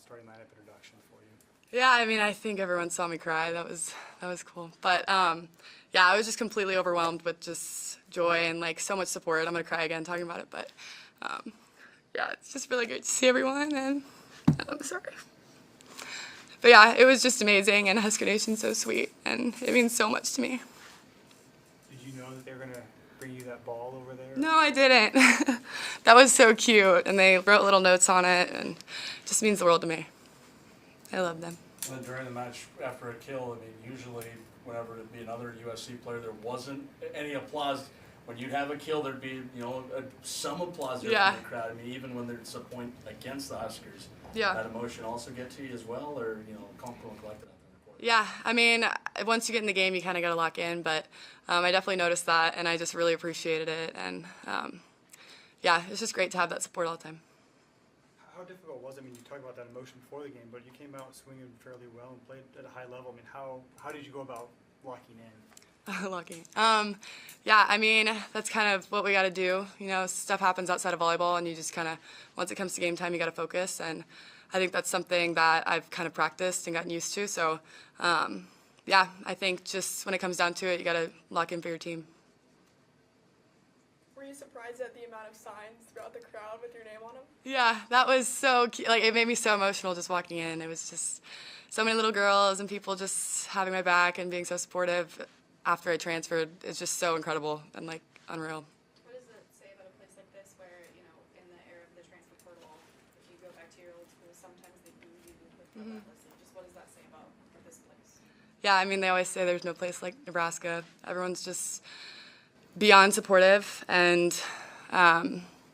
starting lineup introduction for you? Yeah, I mean, I think everyone saw me cry. That was cool. But yeah, I was just completely overwhelmed with just joy and like so much support. I'm gonna cry again talking about it, but yeah, it's just really great to see everyone, and I'm sorry. But yeah, it was just amazing, and Husker Nation's so sweet, and it means so much to me. Did you know that they were gonna bring you that ball over there? No, I didn't. That was so cute, and they wrote little notes on it, and it just means the world to me. I love them. And during the match, after a kill, I mean, usually whenever it'd be another USC player, there wasn't any applause. When you'd have a kill, there'd be, you know, some applause there from the crowd. I mean, even when there's a point against the Huskers, that emotion also get to you as well, or, you know, calm, cool, and collected out there in the court? Yeah, I mean, once you get in the game, you kind of got to lock in, but I definitely noticed that, and I just really appreciated it, and yeah, it's just great to have that support all the time. How difficult was it? I mean, you talked about that emotion before the game, but you came out swinging fairly well and played at a high level. I mean, how did you go about locking in? Lucky. Yeah, I mean, that's kind of what we got to do. You know, stuff happens outside of volleyball, and you just kind of, once it comes to game time, you got to focus. And I think that's something that I've kind of practiced and gotten used to. So, yeah, I think just when it comes down to it, you got to lock in for your team. Were you surprised at the amount of signs throughout the crowd with your name on them? Yeah, that was so cute. Like, it made me so emotional just walking in. It was just so many little girls and people just having my back and being so supportive after I transferred. It's just so incredible and, like, unreal. What does it say about a place like this where, you know, in the era of the transfer portal, if you go back to your old school, sometimes they boo you with that listing. Just what does that say about this place? Yeah, I mean, they always say there's no place like Nebraska. Everyone's just beyond supportive, and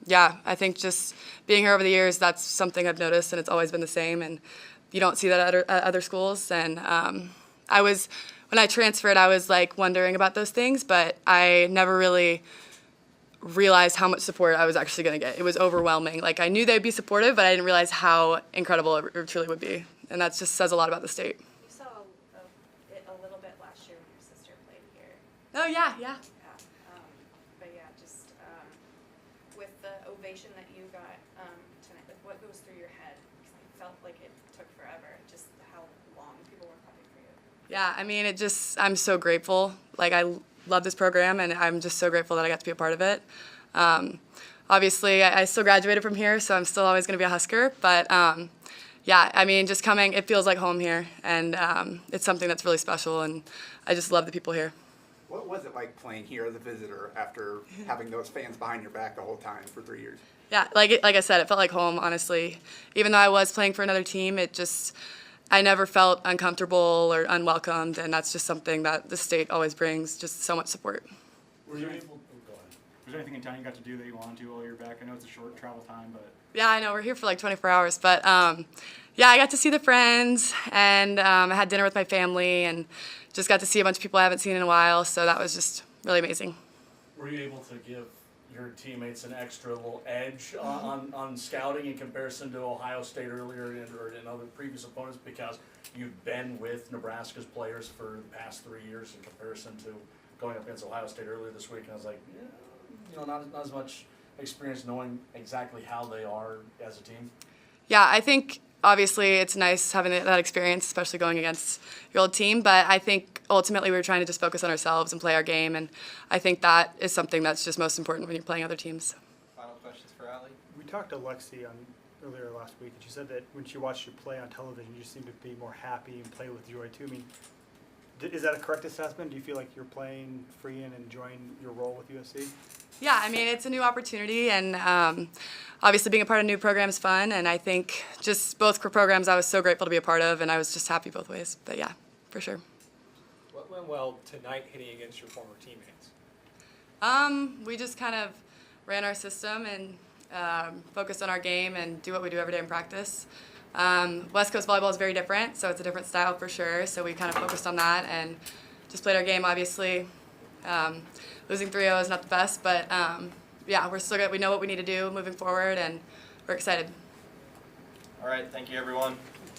yeah, I think just being here over the years, that's something I've noticed, and it's always been the same, and you don't see that at other schools. And when I transferred, I was like wondering about those things, but I never really realized how much support I was actually going to get. It was overwhelming. Like, I knew they'd be supportive, but I didn't realize how incredible it truly would be, and that just says a lot about the state. You saw it a little bit last year when your sister played here. Oh, yeah. But yeah, just with the ovation that you got tonight, like what goes through your head? Because I felt like it took forever, just how long people were clapping for you. Yeah, I mean, I'm so grateful. Like, I love this program, and I'm just so grateful that I got to be a part of it. Obviously, I still graduated from here, so I'm still always going to be a Husker. But yeah, I mean, just coming, it feels like home here, and it's something that's really special, and I just love the people here. What was it like playing here as a visitor after having those fans behind your back the whole time for 3 years? Yeah, like I said, it felt like home, honestly. Even though I was playing for another team, I never felt uncomfortable or unwelcomed, and that's just something that the state always brings, just so much support. Were you able? Go ahead. Was there anything in town you got to do that you wanted to while you were back? I know it's a short travel time, but... Yeah, I know. We're here for like 24 hours, but yeah, I got to see the friends, and I had dinner with my family, and just got to see a bunch of people I haven't seen in a while, so that was just really amazing. Were you able to give your teammates an extra little edge on scouting in comparison to Ohio State earlier or in other previous opponents, because you've been with Nebraska's players for the past 3 years in comparison to going up against Ohio State earlier this week? And I was like, yeah, you know, not as much experience knowing exactly how they are as a team. Yeah, I think obviously it's nice having that experience, especially going against your old team, but I think ultimately we were trying to just focus on ourselves and play our game, and I think that is something that's just most important when you're playing other teams. Final questions for Ali? We talked to Lexi earlier last week, and she said that when she watched you play on television, you just seemed to be more happy and play with joy too. I mean, is that a correct assessment? Do you feel like you're playing free and enjoying your role with USC? Yeah, I mean, it's a new opportunity, and obviously being a part of a new program is fun, and I think just both programs I was so grateful to be a part of, and I was just happy both ways. But yeah, for sure. What went well tonight hitting against your former teammates? We just kind of ran our system and focused on our game and do what we do every day in practice. West Coast volleyball is very different, so it's a different style for sure, so we kind of focused on that and just played our game, obviously. Losing 3-0 is not the best, but yeah, we're still good. We know what we need to do moving forward, and we're excited. All right, thank you, everyone.